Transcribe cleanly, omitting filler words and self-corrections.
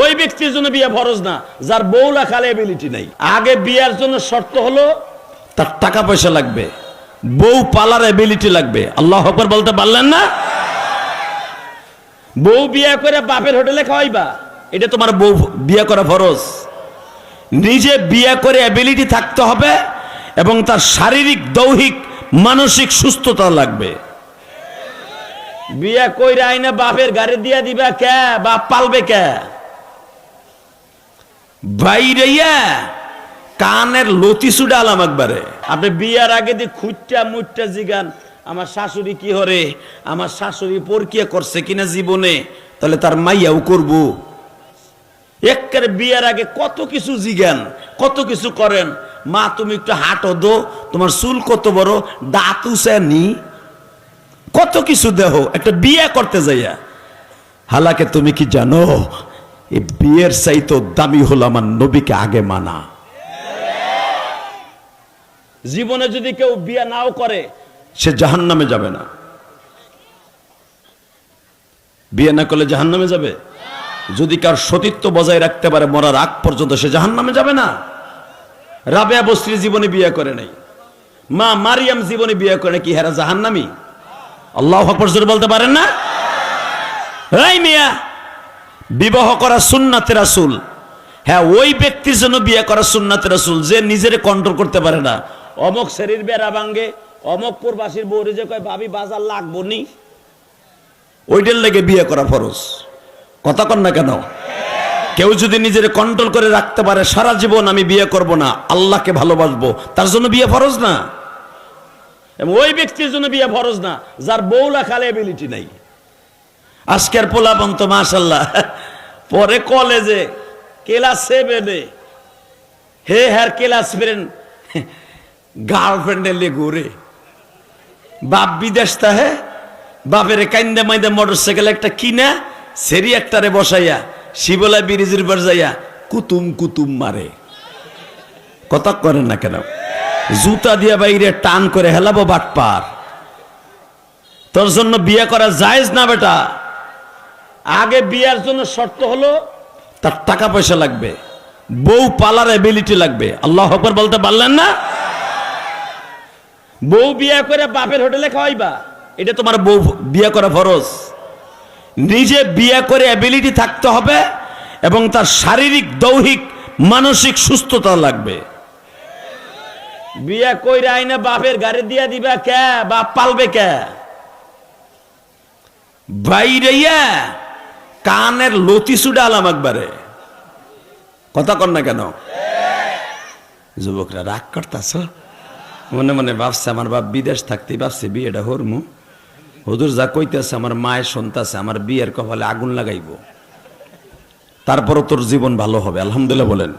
ওই ব্যক্তির জন্য বিয়ে ফরজ না যার বউ রাখার এবিলিটি নাই। আগে বিয়ের জন্য শর্ত হলো তার টাকা পয়সা লাগবে, বউ পালার এবিলিটি লাগবে। আল্লাহু আকবার বলতে পারলেন না? বউ বিয়ে করে বাপের হোটেলে খাওয়াইবা, এটা তোমার বউ বিয়ে করা ফরজ। নিজে বিয়ে করে এবিলিটি থাকতে হবে এবং তার শারীরিক, দৈহিক, মানসিক সুস্থতা লাগবে। বিয়ে কইরা আইনা বাপের গাড়ি দিয়া দিবা কে? বাপ পালবে কে? বাইরেইয়া কানের লতি সুডা আলাম একবারে। আপনি বিয়ার আগে দিয়ে খুঁটটা মুটটা জিগান আমার শাশুড়ি কি হরে, আমার শাশুড়ি পরকিয়া করছে কিনা জীবনে, তাহলে তার মাইয়াও করব। একেবারে বিয়ার আগে কত কিছু জিগান, কত কিছু করেন। মা তুমি একটু হাঁটো দো, তোমার চুল কত বড়, দাঁত উচানি, কত কিছু দেহ একটা বিয়ে করতে যাইয়া। হালাকে তুমি কি জানো এই বিয়ের চাইতো দামি হলো আমার নবীকে আগে মানা। জীবনে যদি কেউ বিয়ে নাও করে সে জাহান্নামে যাবে না। বিয়ে না করলে জাহান্নামে যাবে? যদি কার সতীত্ব বজায় রাখতে পারে মরার আগ পর্যন্ত সে জাহান্নামে যাবে না। রাবেয়া বস্রী জীবনে বিয়ে করে নাই, মা মারিয়াম জীবনে বিয়ে করে, কি হেরা জাহান্নামী? আল্লাহু আকবার জোরে বলতে পারেন না? এই মিয়া, বিবাহ করা সুন্নাতে রাসূল। হ্যাঁ, ওই ব্যক্তির জন্য বিয়ে করা সুন্নাতে রাসূল যে নিজের কন্ট্রোল করতে পারে না। অমক শরীর বেড়া ভাঙ্গে, অমক প্রবাসীর বউরে যে কয় ভাবি বাজার লাগবো নি, ওইটার লেগে বিয়ে করা ফরজ। কথা কন না কেন? কেউ যদি নিজের কন্ট্রোল করে রাখতে পারে, সারা জীবন আমি বিয়ে করব না, আল্লাহকে ভালোবাসবো, তার জন্য বিয়ে ফরজ না। ওই ব্যক্তির জন্য বিয়ে ফরজ না যার বউ রাখার এবিলিটি নাই। আজকের পোলাপান তো মাশাআল্লাহ পরে কলেজে ক্লাস 7-এ হে হ্যার ক্লাস ফ্রেন্ড গার্লফ্রেন্ডের লে ঘুরে। বাপ বিদেশ তাহে, বাপের কাইন্দা মাইন্দা মোটরসাইকেল একটা কিনা সেরি একটারে বসাইয়া শিবলা ব্রিজের পর যাইয়া কুতুম কুতুম মারে। কথা করেন না কেন? জুতা দিয়া বাইরে টান করে হেলাবো বাটপার। তোর জন্য বিয়ে করা জায়েজ না বেটা। আগে বিয়ের জন্য শর্ত হলো তার টাকা পয়সা লাগবে, বউ পালার এবিলিটি লাগবে। আল্লাহু আকবার বলতে পারলেন না? বউ বিয়ে করে বাপের হোটেলে খাওয়াইবা, এটা তোমার বউ বিয়ে করা ফরজ। নিজে বিয়ে করে এবিলিটি থাকতে হবে এবং তার শারীরিক, দৈহিক, মানসিক সুস্থতা লাগবে। বিয়ে কইরা আইনা বাপের গাড়ি দিয়া দিবা কে? বাপ পালবে কে? বাইরেইয়া কানের লতি সুডা আলাম একবারে। কথা কন না কেন? যুবকরা রাগ করতাছ, মনে মনে ভাবছে আমার বাপ বিদেশ থাকতে ভাবছে বিয়েটা হরমু, হুজুর যা কইতেছে আমার মায়ের শুনতেছে, আমার বিয়ের কপালে আগুন লাগাইব, তারপরও তোর জীবন ভালো হবে। আলহামদুলিল্লাহ বলেন।